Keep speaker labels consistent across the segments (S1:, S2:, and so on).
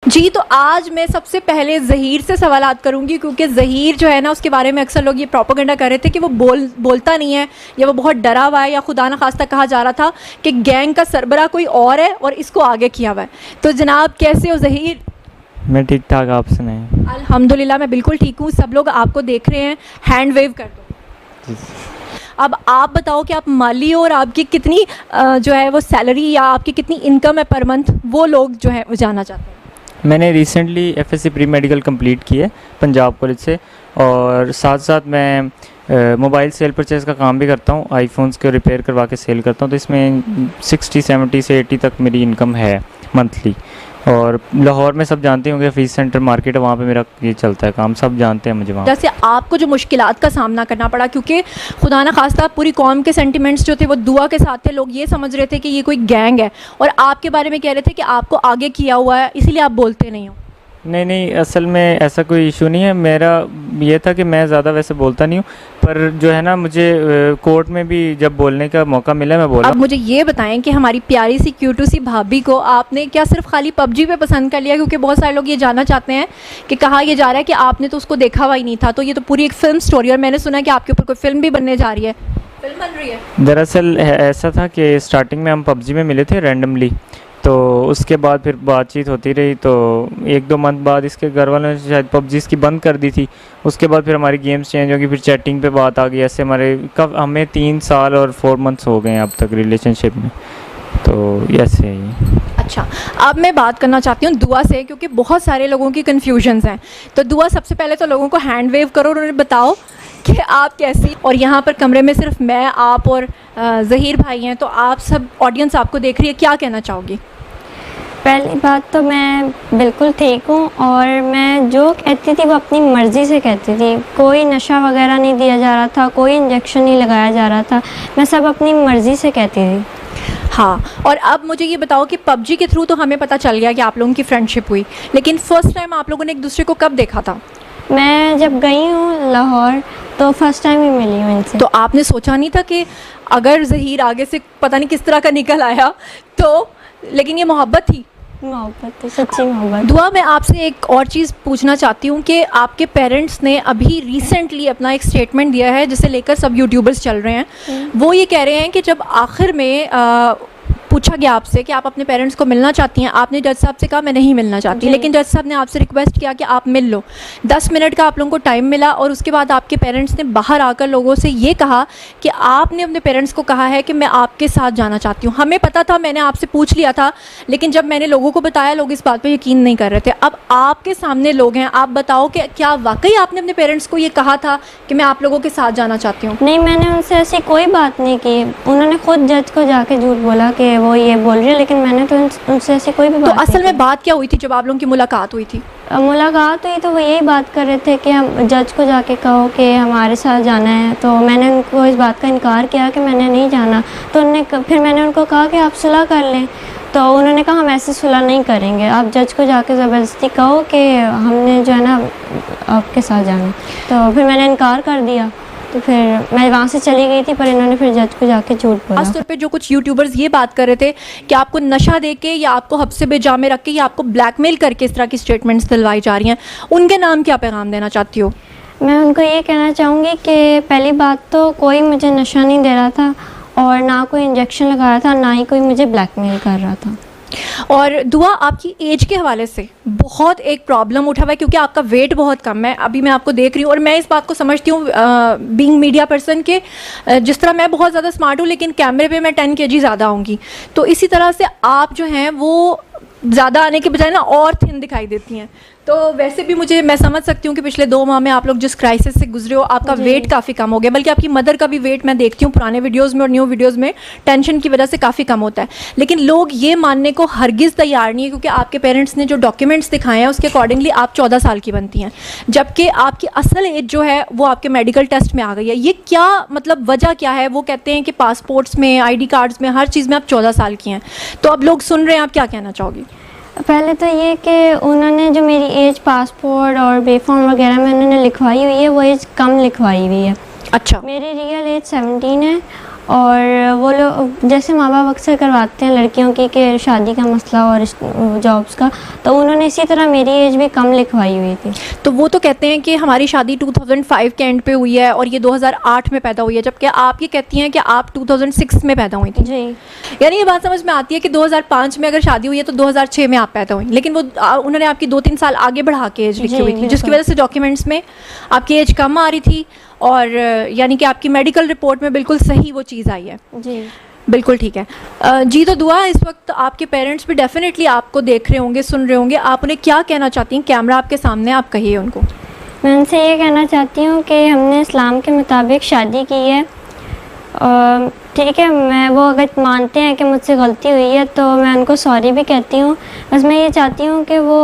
S1: जी, तो आज मैं सबसे पहले ज़हीर से सवालात करूँगी, क्योंकि ज़हीर जो है ना, उसके बारे में अक्सर लोग ये प्रोपेगेंडा कर रहे थे कि वो बोलता नहीं है, या वो बहुत डरा हुआ है, या खुदा न खास्ता कहा जा रहा था कि गैंग का सरबरा कोई और है और इसको आगे किया हुआ है। तो जनाब कैसे हो ज़हीर?
S2: मैं ठीक ठाक, आप सुनाएं।
S1: अल्हम्दुलिल्लाह मैं बिल्कुल ठीक हूँ। सब लोग आपको देख रहे हैं, हैंड वेव कर दो। अब आप बताओ कि आप माली हो और आपकी कितनी जो है वो सैलरी या आपकी कितनी इनकम है पर मंथ, वो लोग जो है वो जानना चाहते हैं।
S2: मैंने recently FSc pre medical complete की है पंजाब कॉलेज से, और साथ साथ मैं मोबाइल सेल परचेज़ का काम भी करता हूँ। आईफोन्स को रिपेयर करवा के सेल करता हूँ, तो इसमें 60 70 से 80 तक मेरी इनकम है मंथली। और लाहौर में सब जानते होंगे, फीस सेंटर मार्केट है, वहाँ पे मेरा ये चलता है काम, सब जानते हैं मुझे वहाँ।
S1: जैसे आपको जो मुश्किलात का सामना करना पड़ा, क्योंकि खुदा न खास्ता पूरी कौम के सेंटिमेंट्स जो थे वो दुआ के साथ थे, लोग ये समझ रहे थे कि ये कोई गैंग है, और आपके बारे में कह रहे थे कि आपको आगे किया हुआ है, इसीलिए आप बोलते नहीं हो।
S2: नहीं, असल में ऐसा कोई इशू नहीं है। मेरा ये था कि मैं ज़्यादा वैसे बोलता नहीं हूँ, पर जो है ना, मुझे कोर्ट में भी जब बोलने का मौका मिला मैं बोला।
S1: अब मुझे ये बताएं कि हमारी प्यारी सी क्यूटू सी भाभी को आपने क्या सिर्फ खाली पबजी पे पसंद कर लिया? क्योंकि बहुत सारे लोग ये जानना चाहते हैं कि कहा यह जा रहा है कि आपने तो उसको देखा हुआ ही नहीं था, तो ये तो पूरी एक फ़िल्म स्टोरी, और मैंने सुना कि आपके ऊपर कोई फ़िल्म भी बनने जा रही है। फिल्म बन रही है?
S2: दरअसल ऐसा था कि स्टार्टिंग में हम पबजी में मिले थे रैंडमली, तो उसके बाद फिर बातचीत होती रही, तो 1-2 मंथ बाद इसके घर वालों ने शायद पबजी इसकी बंद कर दी थी। उसके बाद फिर हमारी गेम्स चेंज होगी, फिर चैटिंग पे बात आ गई। ऐसे हमें 3 साल और 4 मंथ्स हो गए हैं अब तक रिलेशनशिप में, तो ऐसे ही।
S1: अच्छा, अब मैं बात करना चाहती हूँ दुआ से, क्योंकि बहुत सारे लोगों की कन्फ्यूजन्स हैं। तो दुआ, सबसे पहले तो लोगों को हैंड वेव करो और उन्हें बताओ कि आप कैसी। और यहाँ पर कमरे में सिर्फ मैं, आप और ज़हीर भाई हैं, तो आप सब ऑडियंस आपको देख रही है, क्या कहना चाहोगी?
S3: पहली बात तो मैं बिल्कुल ठीक हूँ, और मैं जो कहती थी वो अपनी मर्ज़ी से कहती थी। कोई नशा वगैरह नहीं दिया जा रहा था, कोई इंजेक्शन नहीं लगाया जा रहा था, मैं सब अपनी मर्ज़ी से कहती थी।
S1: हाँ, और अब मुझे ये बताओ कि पबजी के थ्रू तो हमें पता चल गया कि आप लोगों की फ्रेंडशिप हुई, लेकिन फ़र्स्ट टाइम आप लोगों ने एक दूसरे को कब देखा था?
S3: मैं जब गई हूँ लाहौर तो फर्स्ट टाइम ही मिली हूँ इनसे।
S1: तो आपने सोचा नहीं था कि अगर ज़हीर आगे से पता नहीं किस तरह का निकल आया तो, लेकिन ये मोहब्बत थी?
S3: मोहब्बत थी, सच्ची मोहब्बत।
S1: दुआ, मैं आपसे एक और चीज़ पूछना चाहती हूँ कि आपके पेरेंट्स ने अभी रिसेंटली अपना एक स्टेटमेंट दिया है जिसे लेकर सब यूट्यूबर्स चल रहे हैं। वो ये कह रहे हैं कि जब आखिर में पूछा गया आपसे कि आप अपने पेरेंट्स को मिलना चाहती हैं, आपने जज साहब से कहा मैं नहीं मिलना चाहती, लेकिन जज साहब ने आपसे रिक्वेस्ट किया कि आप मिल लो। 10 मिनट का आप लोगों को टाइम मिला, और उसके बाद आपके पेरेंट्स ने बाहर आकर लोगों से ये कहा कि आपने अपने पेरेंट्स को कहा है कि मैं आपके साथ जाना चाहती हूँ। हमें पता था, मैंने आपसे पूछ लिया था, लेकिन जब मैंने लोगों को बताया, लोग इस बात पर यकीन नहीं कर रहे थे। अब आपके सामने लोग हैं, आप बताओ कि क्या वाकई आपने अपने पेरेंट्स को ये कहा था कि मैं आप लोगों के साथ जाना चाहती हूँ?
S3: नहीं, मैंने उनसे ऐसी कोई बात नहीं की। उन्होंने खुद जज को जाके झूठ बोला कि वो ये बोल रही है, लेकिन मैंने तो उनसे ऐसी कोई भी बात नहीं की।
S1: तो असल में बात क्या हुई थी जब आप लोगों की मुलाकात हुई थी?
S3: मुलाकात हुई तो वो यही बात कर रहे थे कि हम जज को जाके कहो कि हमारे साथ जाना है, तो मैंने उनको इस बात का इनकार किया कि मैंने नहीं जाना। तो फिर मैंने उनको कहा कि आप सुलह कर लें, तो उन्होंने कहा हम ऐसे सुलह नहीं करेंगे, आप जज को जाके ज़बरदस्ती कहो कि हमने जो है ना आपके साथ जाना। तो फिर मैंने इनकार कर दिया, तो फिर मैं वहाँ से चली गई थी, पर इन्होंने फिर जज को जाके झूठ बोला।
S1: खास तौर पे जो कुछ यूट्यूबर्स ये बात कर रहे थे कि आपको नशा देके या आपको हब्से बेजा में रख के या आपको ब्लैकमेल करके इस तरह की स्टेटमेंट्स दिलवाई जा रही हैं, उनके नाम क्या पैगाम देना चाहती हो?
S3: मैं उनको ये कहना चाहूँगी कि पहली बात तो कोई मुझे नशा नहीं दे रहा था, और ना कोई इंजेक्शन लगा रहा था, ना ही कोई मुझे ब्लैकमेल कर रहा था।
S1: और दुआ, आपकी एज के हवाले से बहुत एक प्रॉब्लम उठा हुआ है, क्योंकि आपका वेट बहुत कम है। अभी मैं आपको देख रही हूँ, और मैं इस बात को समझती हूँ बीइंग मीडिया पर्सन के, जिस तरह मैं बहुत ज़्यादा स्मार्ट हूँ, लेकिन कैमरे पे मैं 10 kg ज़्यादा होंगी, तो इसी तरह से आप जो हैं वो ज़्यादा आने के बजाय ना और थिन दिखाई देती हैं। तो वैसे भी मैं समझ सकती हूँ कि पिछले 2 माह में आप लोग जिस क्राइसिस से गुजरे हो, आपका वेट काफ़ी कम हो गया, बल्कि आपकी मदर का भी वेट मैं देखती हूँ पुराने वीडियोस में और न्यू वीडियोस में टेंशन की वजह से काफ़ी कम होता है। लेकिन लोग ये मानने को हरगिज़ तैयार नहीं है, क्योंकि आपके पेरेंट्स ने जो डॉक्यूमेंट्स दिखाए हैं उसके अकॉर्डिंगली आप 14 साल की बनती हैं, जबकि आपकी असल एज जो है वो आपके मेडिकल टेस्ट में आ गई है। ये क्या मतलब वजह क्या है? वो कहते हैं कि पासपोर्ट्स में, ID कार्ड्स में, हर चीज़ में आप 14 साल की हैं। तो अब लोग सुन रहे हैं, आप क्या कहना चाहोगी?
S3: पहले तो ये कि उन्होंने जो मेरी एज पासपोर्ट और बेफॉर्म वगैरह में उन्होंने लिखवाई हुई है, वो एज कम लिखवाई हुई है।
S1: अच्छा,
S3: मेरी रियल एज 17 है, और वो लोग जैसे माँ बाप अक्सर करवाते हैं लड़कियों की कि शादी का मसला और जॉब्स का, तो उन्होंने इसी तरह मेरी एज भी कम लिखवाई हुई थी।
S1: तो वो तो कहते हैं कि हमारी शादी 2005 के एंड पे हुई है और ये 2008 में पैदा हुई है, जबकि आप ये कहती हैं कि आप 2006 में पैदा हुई थी।
S3: जी।
S1: यानी ये बात समझ में आती है कि 2005 में अगर शादी हुई है तो 2006 में आप पैदा हुई, लेकिन वो उन्होंने आपकी 2-3 साल आगे बढ़ा के एज लिखी
S3: जी,
S1: हुई थी, जिसकी
S3: बिल्कुल।
S1: वजह से डॉक्यूमेंट्स में आपकी एज कम आ रही थी और यानी कि आपकी मेडिकल रिपोर्ट में बिल्कुल सही वो चीज़ आई है।
S3: जी
S1: बिल्कुल ठीक है। जी, तो दुआ इस वक्त आपके पेरेंट्स भी डेफिनेटली आपको देख रहे होंगे, सुन रहे होंगे, आप उन्हें क्या कहना चाहती हैं? कैमरा आपके सामने, आप कहिए उनको।
S3: मैं उनसे ये कहना चाहती हूँ कि हमने इस्लाम के मुताबिक शादी की है, ठीक है। मैं वो अगर मानते हैं कि मुझसे गलती हुई है तो मैं उनको सॉरी भी कहती हूँ। बस मैं ये चाहती हूँ कि वो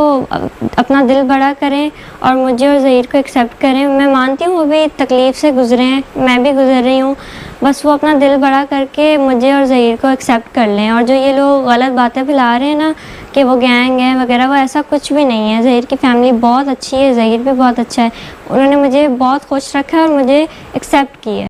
S3: अपना दिल बड़ा करें और मुझे और ज़हीर को एक्सेप्ट करें। मैं मानती हूँ वो भी तकलीफ़ से गुज़रे हैं, मैं भी गुज़र रही हूँ। बस वो अपना दिल बड़ा करके मुझे और ज़हीर को एक्सेप्ट कर लें। और जो ये लोग गलत बातें फैला रहे हैं ना कि वो गैंग है वगैरह, वो ऐसा कुछ भी नहीं है। ज़हीर की फैमिली बहुत अच्छी है, ज़हीर भी बहुत अच्छा है, उन्होंने मुझे बहुत खुश रखा है और मुझे एक्सेप्ट किया है।